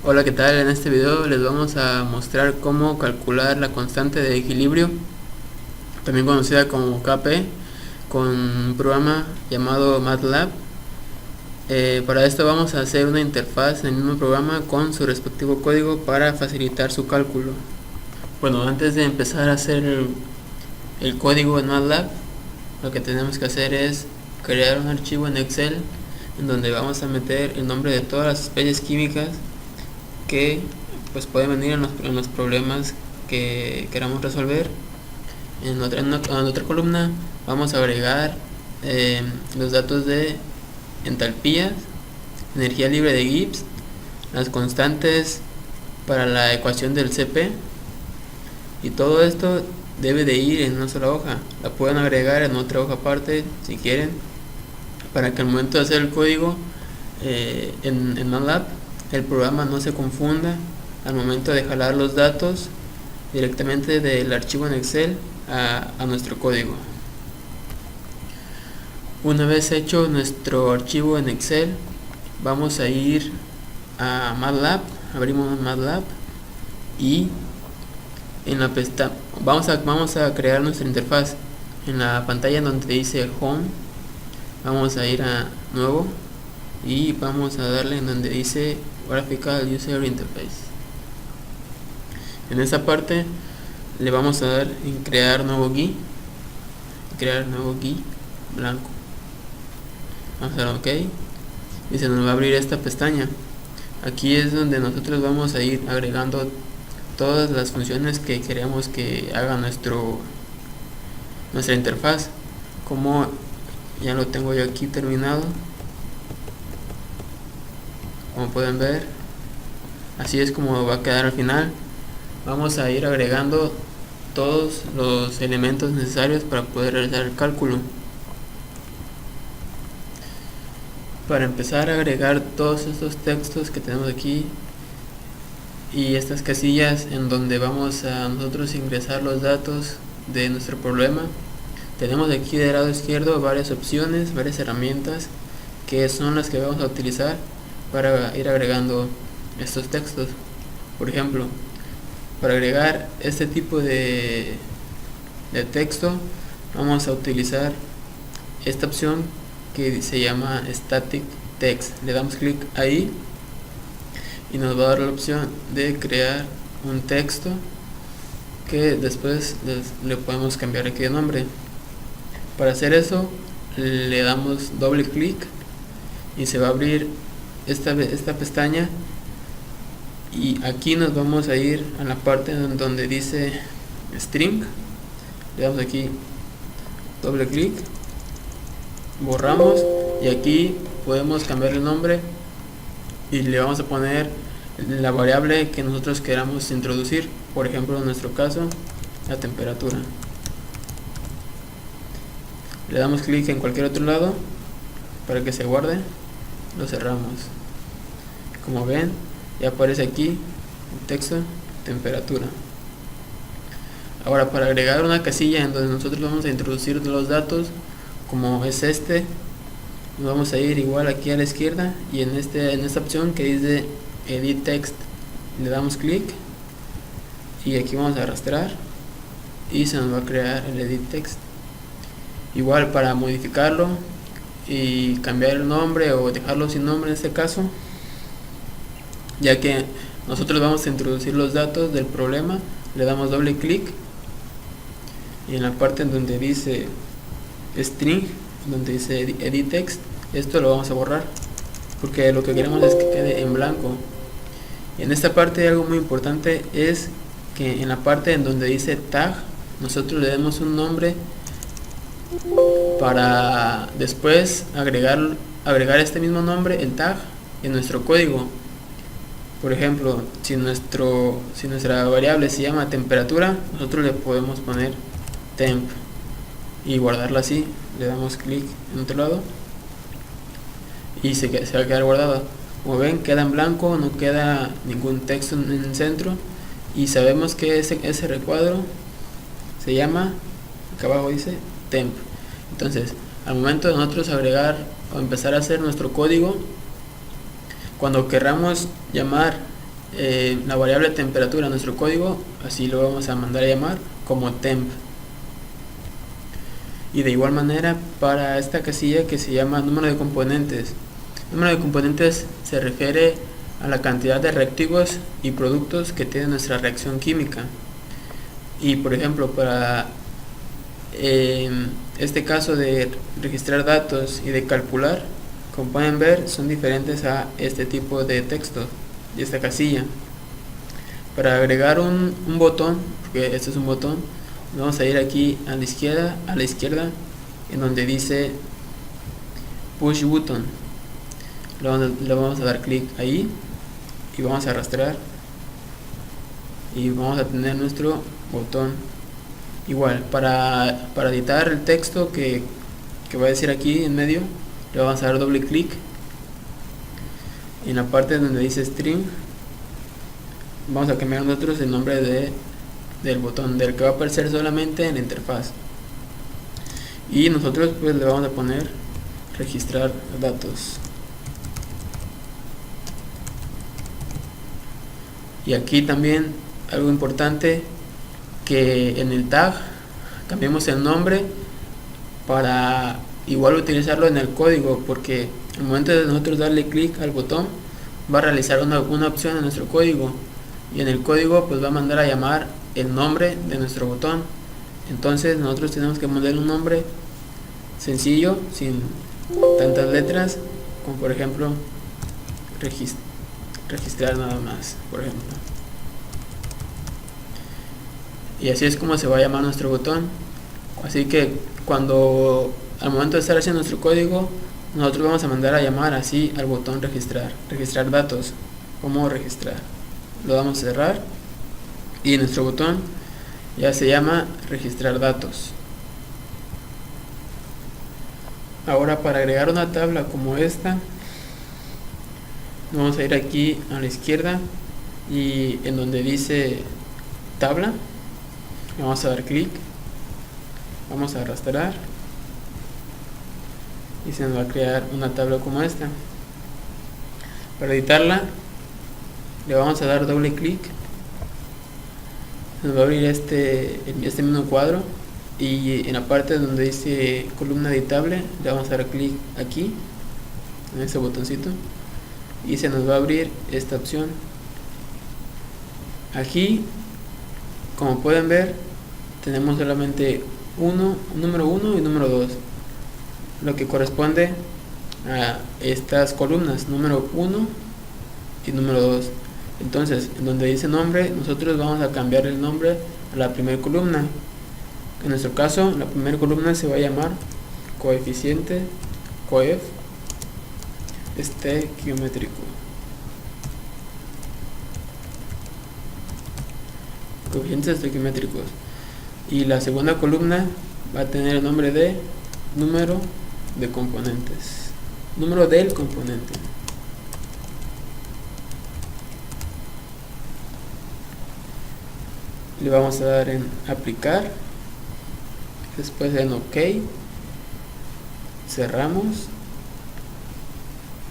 Hola, ¿qué tal? En este video les vamos a mostrar cómo calcular la constante de equilibrio, también conocida como Kp, con un programa llamado MATLAB. Para esto vamos a hacer una interfaz en el mismo programa con su respectivo código para facilitar su cálculo. Bueno, antes de empezar a hacer el código en MATLAB, lo que tenemos que hacer es crear un archivo en Excel en donde vamos a meter el nombre de todas las especies químicas que pues pueden venir en los problemas que queramos resolver. En otra columna vamos a agregar los datos de entalpías, energía libre de Gibbs, las constantes para la ecuación del Cp, y todo esto debe de ir en una sola hoja. La pueden agregar en otra hoja aparte si quieren, para que al momento de hacer el código en MATLAB el programa no se confunda al momento de jalar los datos directamente del archivo en Excel a nuestro código. Una vez hecho nuestro archivo en Excel, vamos a ir a MATLAB, abrimos MATLAB y en la pestaña vamos a crear nuestra interfaz. En la pantalla donde dice Home, vamos a ir a Nuevo y vamos a darle en donde dice Graphical User Interface. En esta parte le vamos a dar en crear nuevo GUI, blanco. Vamos a dar OK y se nos va a abrir esta pestaña. Aquí es donde nosotros vamos a ir agregando todas las funciones que queremos que haga nuestra interfaz. Como ya lo tengo yo aquí terminado, como pueden ver, así es como va a quedar al final. Vamos a ir agregando todos los elementos necesarios para poder realizar el cálculo. Para empezar a agregar todos estos textos que tenemos aquí y estas casillas en donde vamos a nosotros ingresar los datos de nuestro problema, tenemos aquí del lado izquierdo varias opciones, varias herramientas que son las que vamos a utilizar para ir agregando estos textos. Por ejemplo, para agregar este tipo de texto vamos a utilizar esta opción que se llama Static Text. Le damos clic ahí y nos va a dar la opción de crear un texto que después le podemos cambiar aquí de nombre. Para hacer eso le damos doble clic y se va a abrir esta pestaña, y aquí nos vamos a ir a la parte donde dice string. Le damos aquí doble clic, borramos y aquí podemos cambiar el nombre y le vamos a poner la variable que nosotros queramos introducir. Por ejemplo, en nuestro caso, la temperatura. Le damos clic en cualquier otro lado para que se guarde, lo cerramos. Como ven, ya aparece aquí el texto temperatura. Ahora, para agregar una casilla en donde nosotros vamos a introducir los datos, como es nos vamos a ir igual aquí a la izquierda y en esta opción que dice Edit Text le damos clic y aquí vamos a arrastrar y se nos va a crear el Edit Text. Igual, para modificarlo y cambiar el nombre o dejarlo sin nombre en este caso, ya que nosotros vamos a introducir los datos del problema, le damos doble clic y en la parte en donde dice string, donde dice edit text, esto lo vamos a borrar porque lo que queremos es que quede en blanco. Y en esta parte algo muy importante es que en la parte en donde dice tag, nosotros le demos un nombre para después agregar este mismo nombre, el tag, en nuestro código. Por ejemplo, si nuestra variable se llama temperatura, nosotros le podemos poner temp y guardarla así. Le damos clic en otro lado y se va a quedar guardada. Como ven, queda en blanco, no queda ningún texto en el centro, y sabemos que ese recuadro se llama, acá abajo dice temp. Entonces, al momento de nosotros agregar o empezar a hacer nuestro código, cuando querramos llamar la variable temperatura en nuestro código, así lo vamos a mandar a llamar como temp. Y de igual manera para esta casilla que se llama número de componentes. Número de componentes se refiere a la cantidad de reactivos y productos que tiene nuestra reacción química. Y por ejemplo, para este caso de registrar datos y de calcular, como pueden ver, son diferentes a este tipo de texto y esta casilla. Para agregar un botón, porque este es un botón, vamos a ir aquí a la izquierda en donde dice push button. Le vamos a dar clic ahí y vamos a arrastrar y vamos a tener nuestro botón. Igual, para editar el texto que va a decir aquí en medio, le vamos a dar doble clic y en la parte donde dice string vamos a cambiar nosotros el nombre del botón, del que va a aparecer solamente en la interfaz, y nosotros pues le vamos a poner registrar datos. Y aquí también algo importante, que en el tag cambiemos el nombre para igual utilizarlo en el código, porque al momento de nosotros darle clic al botón va a realizar una opción en nuestro código, y en el código pues va a mandar a llamar el nombre de nuestro botón. Entonces nosotros tenemos que poner un nombre sencillo, sin tantas letras, como por ejemplo registrar nada más, por ejemplo. Y así es como se va a llamar nuestro botón. Así que cuando al momento de estar haciendo nuestro código, nosotros vamos a mandar a llamar así al botón registrar datos. ¿Cómo registrar? Lo damos a cerrar y nuestro botón ya se llama registrar datos. Ahora, para agregar una tabla como esta, vamos a ir aquí a la izquierda y en donde dice tabla vamos a dar clic, vamos a arrastrar y se nos va a crear una tabla como esta. Para editarla le vamos a dar doble clic, se nos va a abrir este mismo cuadro, y en la parte donde dice columna editable le vamos a dar clic aquí en ese botoncito y se nos va a abrir esta opción. Aquí, como pueden ver, tenemos solamente número 1 y número 2, lo que corresponde a estas columnas, número 1 y número 2. Entonces, en donde dice nombre, nosotros vamos a cambiar el nombre a la primera columna. En nuestro caso, la primera columna se va a llamar coeficiente, coef estequiométrico. Coeficientes estequiométricos. Y la segunda columna va a tener el nombre de número de componentes, número del componente. Le vamos a dar en aplicar, después en OK, cerramos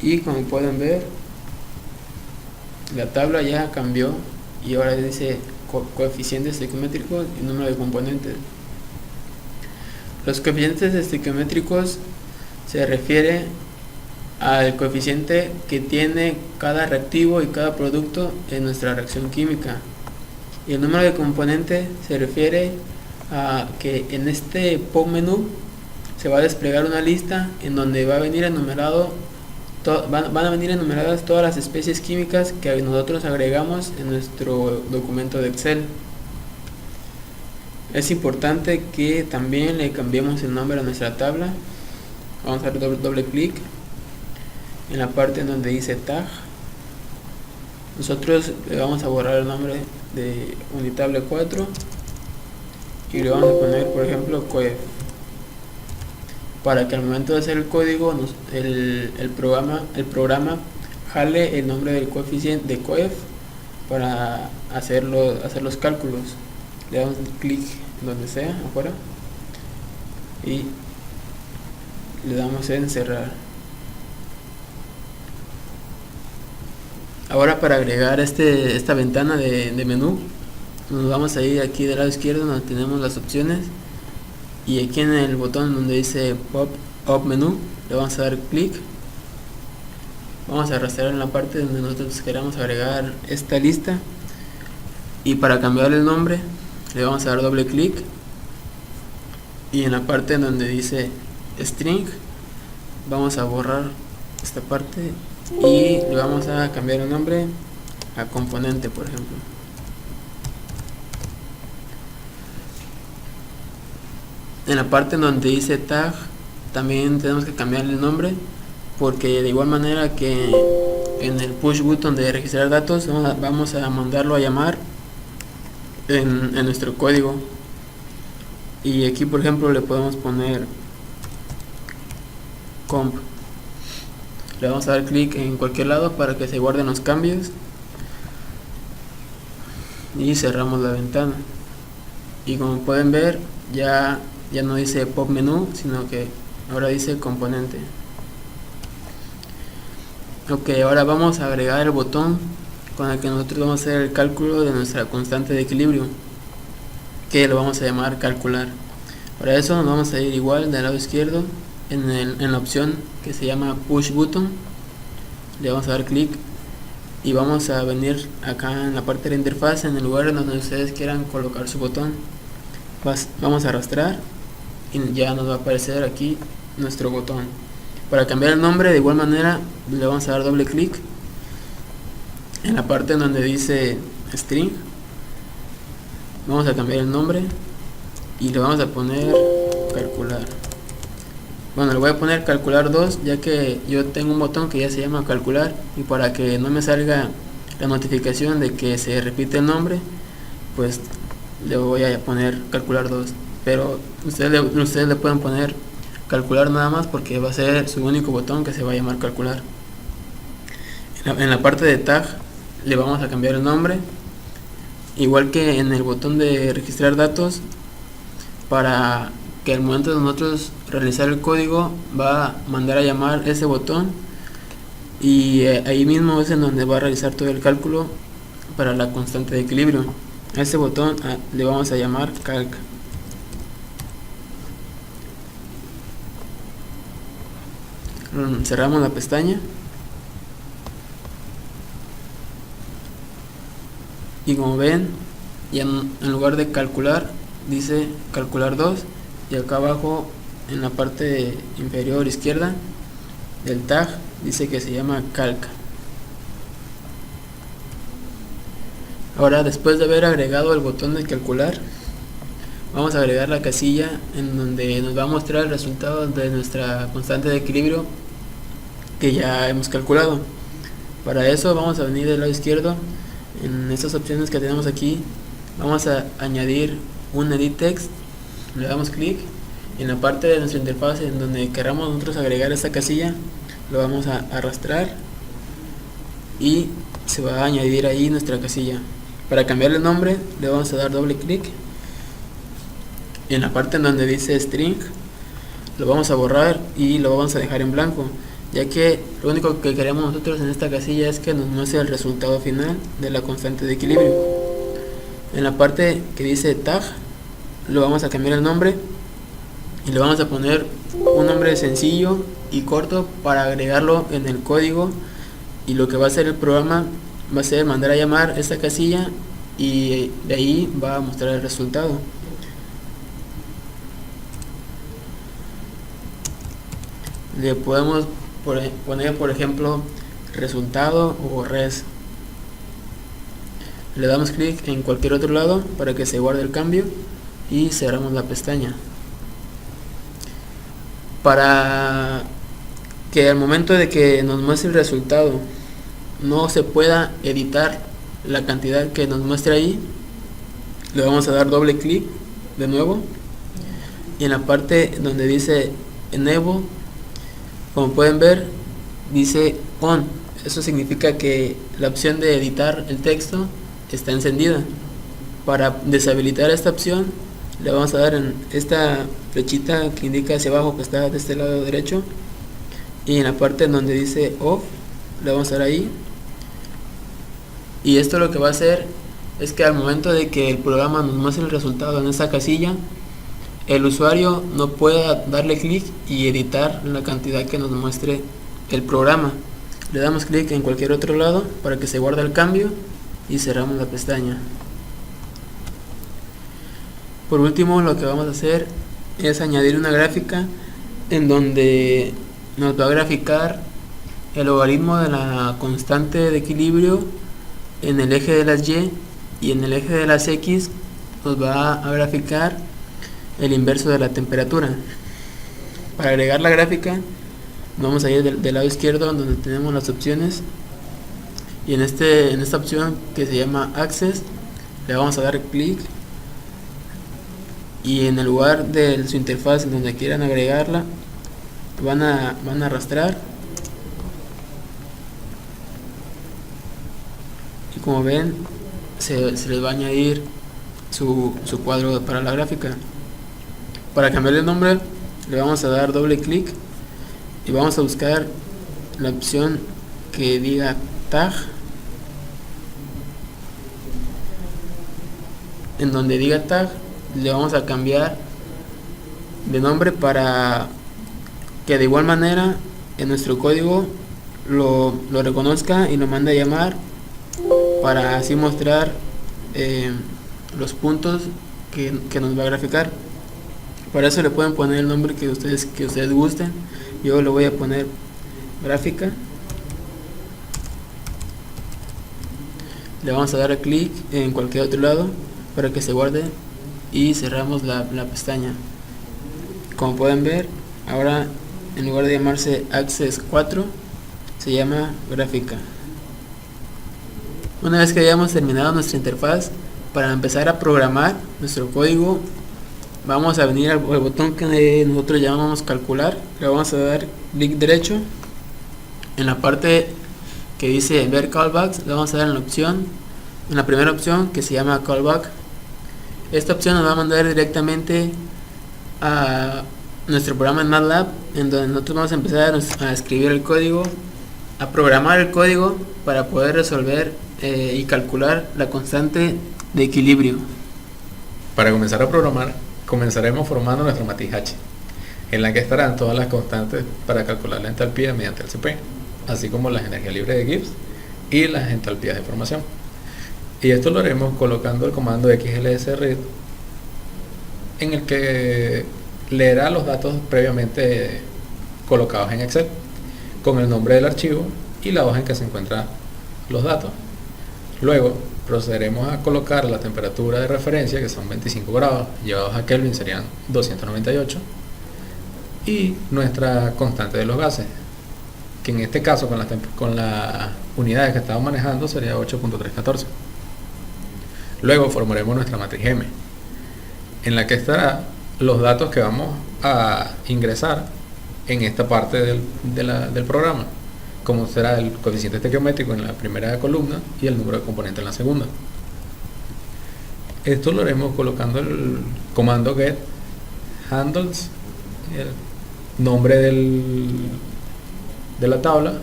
y como pueden ver la tabla ya cambió y ahora dice coeficientes estequiométricos y número de componentes. Los coeficientes estequiométricos se refiere al coeficiente que tiene cada reactivo y cada producto en nuestra reacción química, y el número de componente se refiere a que en este pop menú se va a desplegar una lista en donde va a venir enumerado van a venir enumeradas todas las especies químicas que nosotros agregamos en nuestro documento de Excel. Es importante que también le cambiemos el nombre a nuestra tabla. Vamos a dar doble clic en la parte en donde dice tag. Nosotros le vamos a borrar el nombre de unitable 4 y le vamos a poner, por ejemplo, coef, para que al momento de hacer el código el programa jale el nombre del coeficiente de coef para hacer los cálculos. Le damos clic en donde sea, afuera, y le damos en cerrar. Ahora para agregar esta ventana de menú, nos vamos a ir aquí del lado izquierdo donde tenemos las opciones, y aquí en el botón donde dice Pop Up Menú le vamos a dar clic. Vamos a arrastrar en la parte donde nosotros queramos agregar esta lista, y para cambiar el nombre le vamos a dar doble clic, y en la parte donde dice String vamos a borrar esta parte y le vamos a cambiar el nombre a componente, por ejemplo. En la parte donde dice tag también tenemos que cambiar el nombre, porque de igual manera que en el push button de registrar datos vamos a mandarlo a llamar en nuestro código. Y aquí por ejemplo le podemos poner comp. Le vamos a dar clic en cualquier lado para que se guarden los cambios y cerramos la ventana. Y como pueden ver, ya no dice pop menú, sino que ahora dice componente. Ok, ahora vamos a agregar el botón con el que nosotros vamos a hacer el cálculo de nuestra constante de equilibrio, que lo vamos a llamar calcular. Para eso nos vamos a ir igual del lado izquierdo en la opción que se llama push button, le vamos a dar clic y vamos a venir acá en la parte de la interfaz, en el lugar donde ustedes quieran colocar su botón. Vamos a arrastrar y ya nos va a aparecer aquí nuestro botón. Para cambiar el nombre de igual manera le vamos a dar doble clic en la parte donde dice string, vamos a cambiar el nombre y le vamos a poner calcular. Bueno, le voy a poner calcular 2, ya que yo tengo un botón que ya se llama calcular, y para que no me salga la notificación de que se repite el nombre, pues le voy a poner calcular 2. Pero ustedes le pueden poner calcular nada más, porque va a ser su único botón que se va a llamar calcular. En la parte de tag le vamos a cambiar el nombre, igual que en el botón de registrar datos, para que al momento de nosotros realizar el código va a mandar a llamar ese botón, y ahí mismo es en donde va a realizar todo el cálculo para la constante de equilibrio. A ese botón le vamos a llamar calc. Cerramos la pestaña y como ven, ya en lugar de calcular dice calcular 2, y acá abajo en la parte inferior izquierda del tag dice que se llama calc. Ahora, después de haber agregado el botón de calcular, vamos a agregar la casilla en donde nos va a mostrar el resultado de nuestra constante de equilibrio que ya hemos calculado. Para eso vamos a venir del lado izquierdo en estas opciones que tenemos aquí, vamos a añadir un edit text, le damos clic, y en la parte de nuestra interfaz en donde queramos nosotros agregar esta casilla lo vamos a arrastrar y se va a añadir ahí nuestra casilla. Para cambiarle el nombre le vamos a dar doble clic, y en la parte en donde dice string lo vamos a borrar y lo vamos a dejar en blanco, ya que lo único que queremos nosotros en esta casilla es que nos muestre el resultado final de la constante de equilibrio. En la parte que dice tag lo vamos a cambiar el nombre y le vamos a poner un nombre sencillo y corto para agregarlo en el código, y lo que va a hacer el programa va a ser mandar a llamar esta casilla y de ahí va a mostrar el resultado. Le podemos poner por ejemplo resultado o res. Le damos clic en cualquier otro lado para que se guarde el cambio y cerramos la pestaña. Para que al momento de que nos muestre el resultado no se pueda editar la cantidad que nos muestra ahí, le vamos a dar doble clic de nuevo, y en la parte donde dice enable, como pueden ver, dice on. Eso significa que la opción de editar el texto está encendida. Para deshabilitar esta opción le vamos a dar en esta flechita que indica hacia abajo, que está de este lado derecho, y en la parte donde dice off le vamos a dar ahí, Y esto lo que va a hacer es que al momento de que el programa nos muestre el resultado en esa casilla, el usuario no pueda darle clic y editar la cantidad que nos muestre el programa. Le damos clic en cualquier otro lado para que se guarde el cambio y cerramos la pestaña. Por último, lo que vamos a hacer es añadir una gráfica en donde nos va a graficar el logaritmo de la constante de equilibrio en el eje de las Y, y en el eje de las X nos va a graficar el inverso de la temperatura. Para agregar la gráfica vamos a ir del lado izquierdo donde tenemos las opciones, y en esta opción que se llama Access le vamos a dar clic, y en el lugar de su interfaz en donde quieran agregarla van a arrastrar, y como ven se les va a añadir su cuadro para la gráfica. Para cambiarle el nombre le vamos a dar doble clic y vamos a buscar la opción que diga tag. En donde diga tag le vamos a cambiar de nombre para que de igual manera en nuestro código lo reconozca y lo mande a llamar, para así mostrar los puntos que nos va a graficar. Para eso le pueden poner el nombre que ustedes gusten. Yo le voy a poner gráfica. Le vamos a dar clic en cualquier otro lado para que se guarde y cerramos la pestaña. Como pueden ver, ahora en lugar de llamarse Access 4 se llama gráfica. Una vez que hayamos terminado nuestra interfaz, para empezar a programar nuestro código vamos a venir al botón que nosotros llamamos calcular. Le vamos a dar clic derecho en la parte que dice ver callbacks. Le vamos a dar en la primera opción que se llama callback. Esta opción nos va a mandar directamente a nuestro programa en MATLAB, en donde nosotros vamos a empezar a escribir el código, a programar el código para poder resolver y calcular la constante de equilibrio. Para comenzar a programar, comenzaremos formando nuestra matriz H, en la que estarán todas las constantes para calcular la entalpía mediante el CP, así como las energías libres de Gibbs y las entalpías de formación. Y esto lo haremos colocando el comando xlsread, en el que leerá los datos previamente colocados en Excel, con el nombre del archivo y la hoja en que se encuentran los datos. Luego procederemos a colocar la temperatura de referencia, que son 25 grados, llevados a Kelvin serían 298, y nuestra constante de los gases, que en este caso con las unidades que estamos manejando sería 8.314. Luego formaremos nuestra matriz M, en la que estará los datos que vamos a ingresar en esta parte del programa, como será el coeficiente estequiométrico en la primera columna y el número de componentes en la segunda. Esto lo haremos colocando el comando get handles, el nombre de la tabla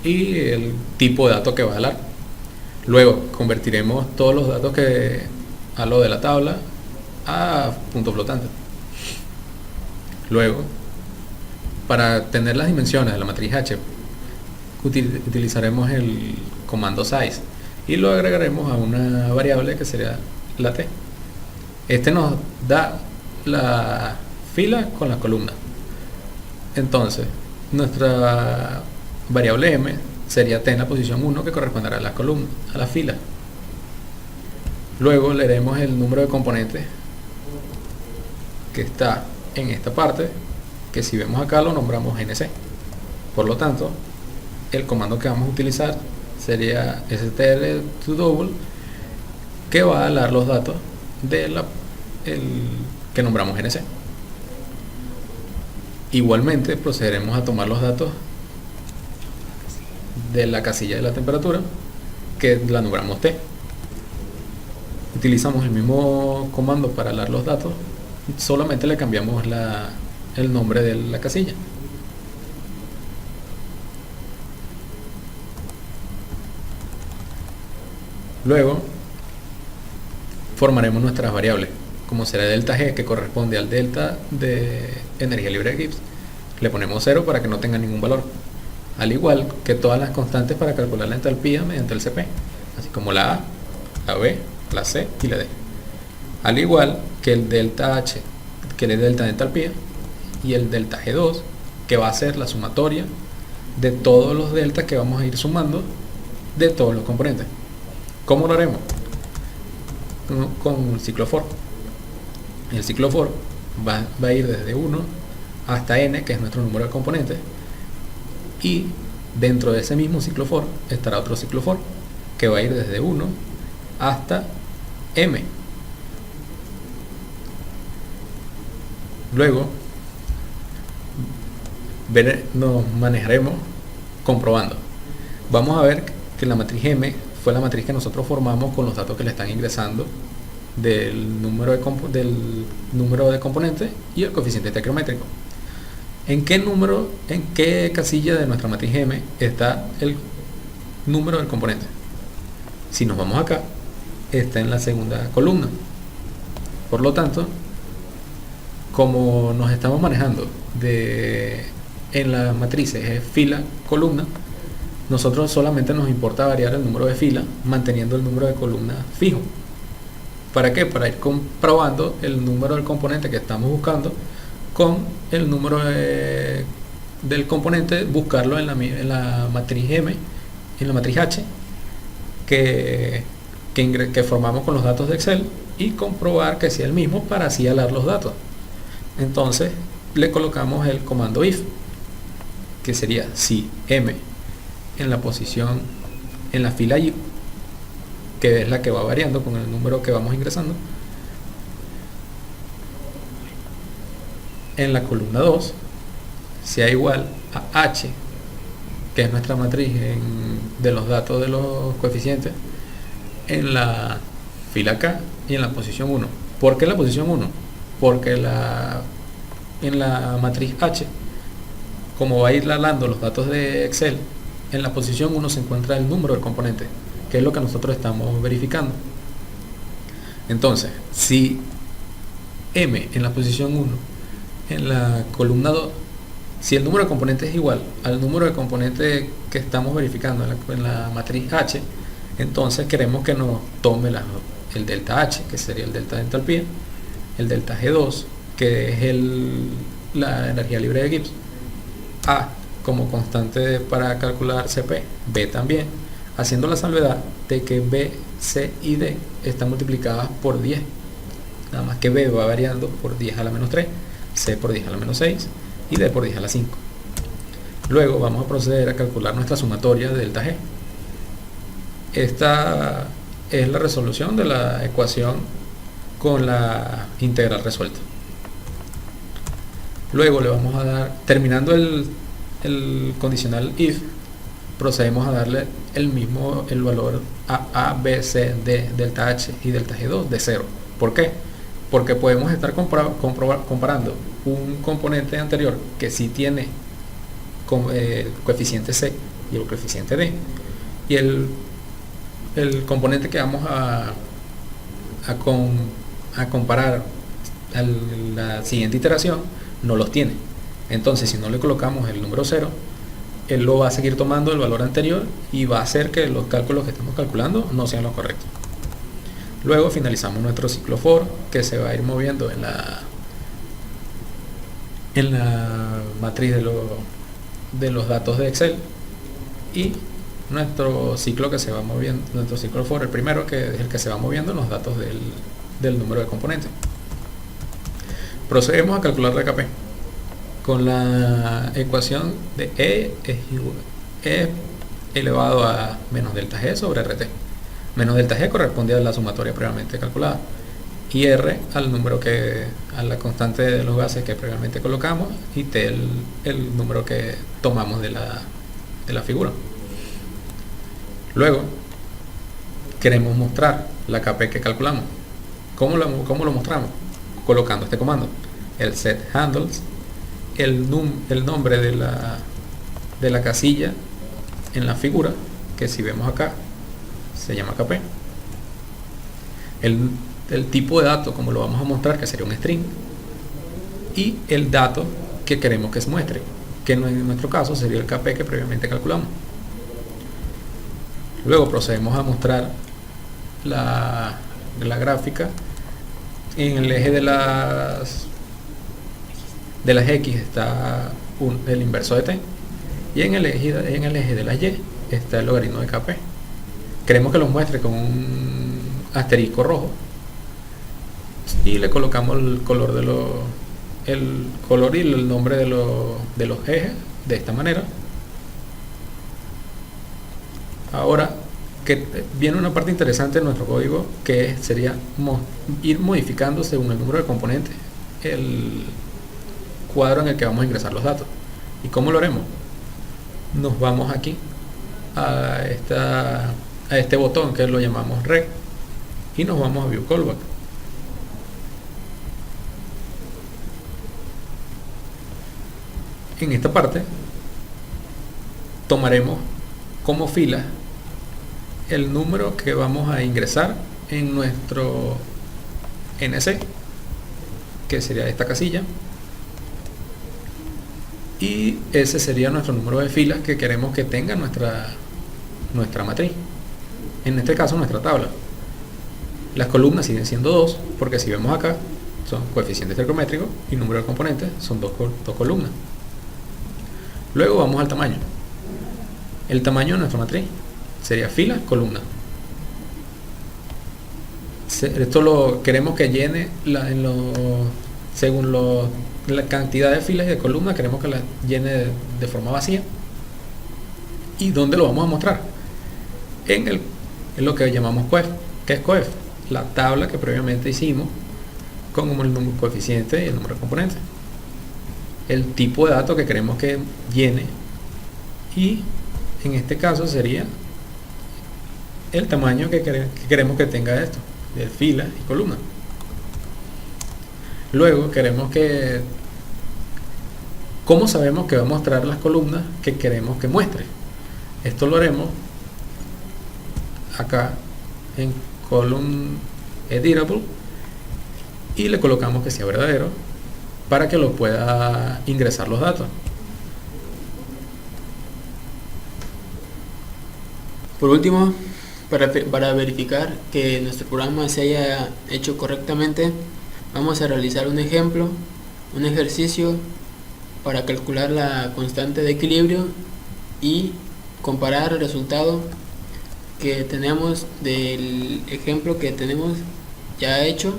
y el tipo de datos que va a dar. Luego convertiremos todos los datos a lo de la tabla a puntos flotantes. Luego, para tener las dimensiones de la matriz H, utilizaremos el comando size y lo agregaremos a una variable que sería la t. Este nos da la fila con la columna. Entonces, nuestra variable m sería t en la posición 1, que corresponderá a la columna, a la fila. Luego leeremos el número de componentes que está en esta parte, que si vemos acá lo nombramos nc. Por lo tanto, el comando que vamos a utilizar sería strtodouble, que va a dar los datos que nombramos nc. Igualmente procederemos a tomar los datos de la casilla de la temperatura, que la nombramos t. Utilizamos el mismo comando para dar los datos, solamente le cambiamos el nombre de la casilla. Luego formaremos nuestras variables, como será delta G, que corresponde al delta de energía libre de Gibbs. Le ponemos 0 para que no tenga ningún valor, al igual que todas las constantes para calcular la entalpía mediante el CP, así como la A, la B, la C y la D, al igual que el delta H, que es el delta de entalpía, y el delta G2, que va a ser la sumatoria de todos los deltas que vamos a ir sumando de todos los componentes. ¿Cómo lo haremos? Con el ciclo for. El ciclo for va a ir desde 1 hasta n, que es nuestro número de componentes, y dentro de ese mismo ciclo for estará otro ciclo for que va a ir desde 1 hasta m. Luego nos manejaremos comprobando. Vamos a ver que la matriz M fue la matriz que nosotros formamos con los datos que le están ingresando del número de componentes y el coeficiente estequiométrico. ¿En qué casilla de nuestra matriz M está el número del componente? Si nos vamos acá, está en la segunda columna. Por lo tanto, como nos estamos manejando en las matrices fila, columna, nosotros solamente nos importa variar el número de fila manteniendo el número de columna fijo. ¿Para qué? Para ir comprobando el número del componente que estamos buscando con el número del componente, buscarlo en la matriz M, en la matriz H que formamos con los datos de Excel, y comprobar que sea el mismo para así alar los datos. Entonces le colocamos el comando if, que sería si M en la posición, en la fila Y, que es la que va variando con el número que vamos ingresando, en la columna 2 sea igual a H, que es nuestra matriz de los datos de los coeficientes, en la fila K y en la posición 1. ¿Por qué en la posición 1? Porque en la matriz H, como va a ir lalando los datos de Excel, en la posición 1 se encuentra el número del componente, que es lo que nosotros estamos verificando. Entonces, si M en la posición 1, en la columna 2, si el número de componentes es igual al número de componentes que estamos verificando en la matriz H, entonces queremos que nos tome el delta H, que sería el delta de entalpía, el delta G2, que es la energía libre de Gibbs, A como constante para calcular CP, B también, haciendo la salvedad de que B, C y D están multiplicadas por 10, nada más que B va variando por 10 a la menos 3, C por 10 a la menos 6 y D por 10 a la 5. Luego vamos a proceder a calcular nuestra sumatoria de delta G. Esta es la resolución de la ecuación con la integral resuelta. Luego le vamos a dar, terminando el condicional if, procedemos a darle el valor a, B, C, D, delta H y delta G2 de 0. ¿Por qué? Porque podemos estar comparando un componente anterior que sí tiene coeficiente C y el coeficiente D, y el componente que vamos a comparar a la siguiente iteración no los tiene. Entonces, si no le colocamos el número 0, él lo va a seguir tomando el valor anterior y va a hacer que los cálculos que estamos calculando no sean los correctos. Luego finalizamos nuestro ciclo for, que se va a ir moviendo en la matriz de los datos de Excel, y nuestro ciclo que se va moviendo, nuestro ciclo for, el primero, que es el que se va moviendo en los datos del número de componentes. Procedemos a calcular la KP con la ecuación de E elevado a menos delta G sobre RT. Menos delta G corresponde a la sumatoria previamente calculada, y R a la constante de los gases que previamente colocamos, y T el número que tomamos de la figura. Luego queremos mostrar la KP que calculamos. ¿Cómo lo mostramos? Colocando este comando, el set handles, el nombre de la casilla en la figura, que si vemos acá se llama KP, el, el tipo de dato como lo vamos a mostrar, que sería un string, y el dato que queremos que se muestre, que en nuestro caso sería el KP que previamente calculamos. Luego procedemos a mostrar la gráfica. En el eje de las X está el inverso de t, y en el eje de las Y está el logaritmo de KP. Queremos que los muestre con un asterisco rojo y le colocamos el color y el nombre de los ejes de esta manera. Ahora que viene una parte interesante de nuestro código, que sería ir modificando según el número de componentes el cuadro en el que vamos a ingresar los datos. ¿Y cómo lo haremos? Nos vamos aquí a este botón que lo llamamos Rec, y nos vamos a View Callback. En esta parte tomaremos como fila el número que vamos a ingresar en nuestro NC, que sería esta casilla, y ese sería nuestro número de filas que queremos que tenga nuestra matriz, en este caso nuestra tabla. Las columnas siguen siendo 2, porque si vemos acá son coeficientes trigonométricos y número de componentes son dos columnas. Luego vamos al tamaño. El tamaño de nuestra matriz sería fila, columna. Esto lo queremos que llene según la cantidad de filas y de columnas, queremos que la llene de forma vacía. ¿Y dónde lo vamos a mostrar? En lo que llamamos coef. ¿Qué es coef? La tabla que previamente hicimos con el número coeficiente y el número de componentes. El tipo de datos que queremos que llene, y en este caso sería el tamaño que queremos que tenga esto, de fila y columna. Luego queremos ¿cómo sabemos que va a mostrar las columnas que queremos que muestre? Esto lo haremos acá en column editable, y le colocamos que sea verdadero para que lo pueda ingresar los datos. Por último, para verificar que nuestro programa se haya hecho correctamente, vamos a realizar un ejemplo, un ejercicio para calcular la constante de equilibrio y comparar el resultado que tenemos del ejemplo que tenemos ya hecho,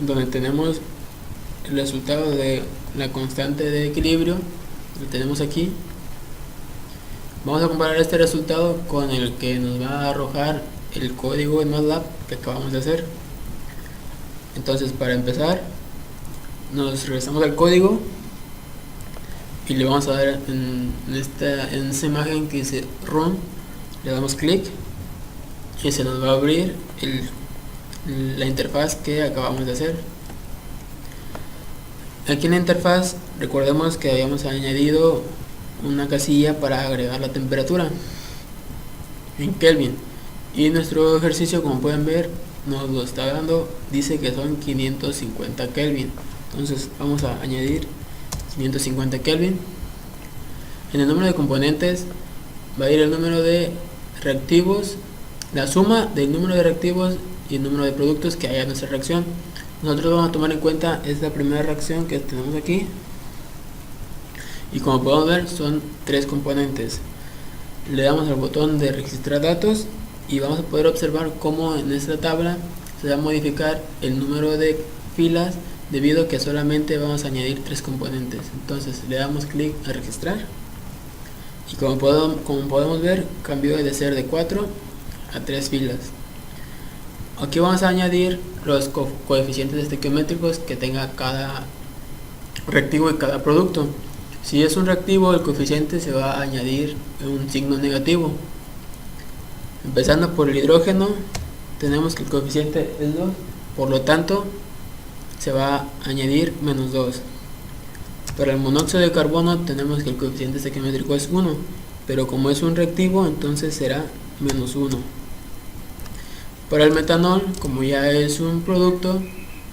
en donde tenemos el resultado de la constante de equilibrio, lo tenemos aquí. Vamos a comparar este resultado con el que nos va a arrojar el código en MATLAB que acabamos de hacer. Entonces, para empezar, nos regresamos al código y le vamos a dar en esa imagen que dice Run, le damos clic y se nos va a abrir la interfaz que acabamos de hacer. Aquí en la interfaz, recordemos que habíamos añadido una casilla para agregar la temperatura en Kelvin, y nuestro ejercicio, como pueden ver, nos lo está dando, dice que son 550 Kelvin. Entonces vamos a añadir 550 Kelvin. En el número de componentes va a ir el número de reactivos, la suma del número de reactivos y el número de productos que haya en nuestra reacción. Nosotros vamos a tomar en cuenta esta primera reacción que tenemos aquí, y como podemos ver son 3 componentes. Le damos al botón de registrar datos y vamos a poder observar cómo en esta tabla se va a modificar el número de filas, debido a que solamente vamos a añadir 3 componentes. Entonces le damos clic a registrar, y como podemos ver, cambió de ser de 4 a 3 filas. Aquí vamos a añadir los coeficientes estequiométricos que tenga cada reactivo y cada producto. Si es un reactivo, el coeficiente se va a añadir un signo negativo. Empezando por el hidrógeno, tenemos que el coeficiente es 2, por lo tanto se va a añadir menos 2. Para el monóxido de carbono tenemos que el coeficiente estequiométrico es 1, pero como es un reactivo, entonces será menos 1. Para el metanol, como ya es un producto,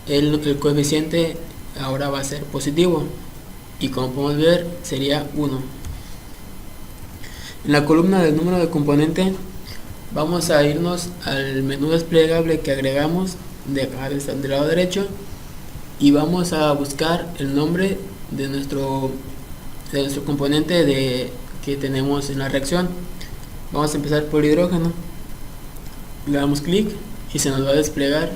el coeficiente ahora va a ser positivo, y como podemos ver sería 1. En la columna del número de componente vamos a irnos al menú desplegable que agregamos de acá del lado derecho, y vamos a buscar el nombre de nuestro componente que tenemos en la reacción. Vamos a empezar por hidrógeno, le damos clic y se nos va a desplegar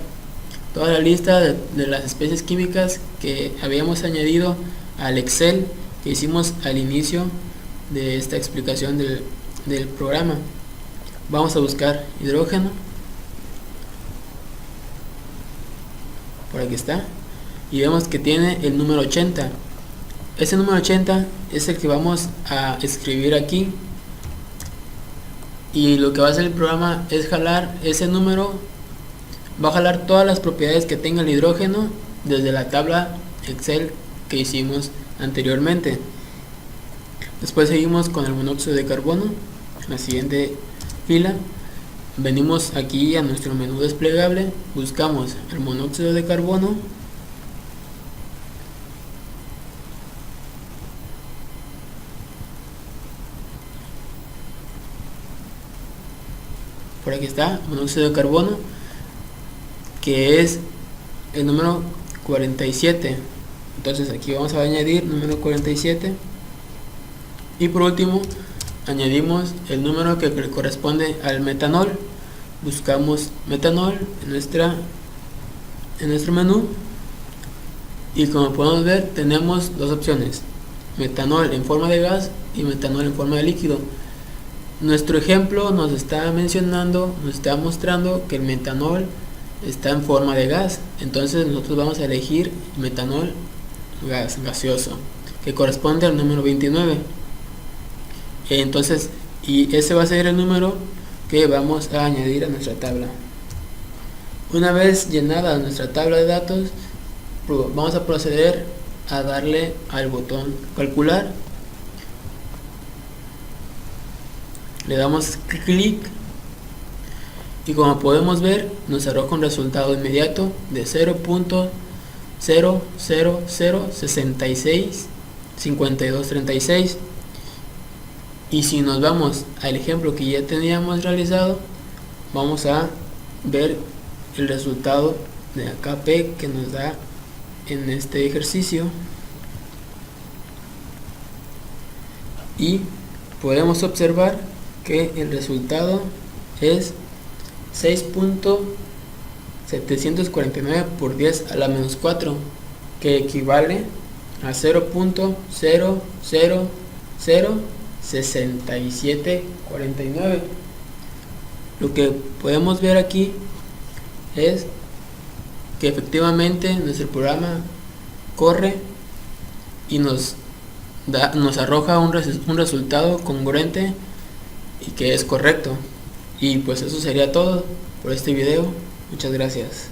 toda la lista de las especies químicas que habíamos añadido al Excel que hicimos al inicio de esta explicación del programa. Vamos a buscar hidrógeno, por aquí está, y vemos que tiene el número 80. Ese número 80 es el que vamos a escribir aquí, y lo que va a hacer el programa es jalar ese número, va a jalar todas las propiedades que tenga el hidrógeno desde la tabla Excel que hicimos anteriormente. Después seguimos con el monóxido de carbono, en la siguiente fila. Venimos aquí a nuestro menú desplegable, buscamos el monóxido de carbono, por aquí está, monóxido de carbono, que es el número 47. Entonces aquí vamos a añadir número 47, y por último añadimos el número que corresponde al metanol. Buscamos metanol en nuestro menú, y como podemos ver tenemos dos opciones: metanol en forma de gas y metanol en forma de líquido. Nuestro ejemplo nos está mostrando que el metanol está en forma de gas, entonces nosotros vamos a elegir metanol gaseoso, que corresponde al número 29. Entonces, y ese va a ser el número que vamos a añadir a nuestra tabla. Una vez llenada nuestra tabla de datos, vamos a proceder a darle al botón calcular. Le damos clic, y como podemos ver nos arroja un resultado inmediato de 0.000665236. Y si nos vamos al ejemplo que ya teníamos realizado, vamos a ver el resultado de KP que nos da en este ejercicio, y podemos observar que el resultado es 6.749 por 10 a la menos 4, que equivale a 0.0006749. Lo que podemos ver aquí es que efectivamente nuestro programa corre y nos arroja un resultado congruente y que es correcto. Y pues eso sería todo por este video. Muchas gracias.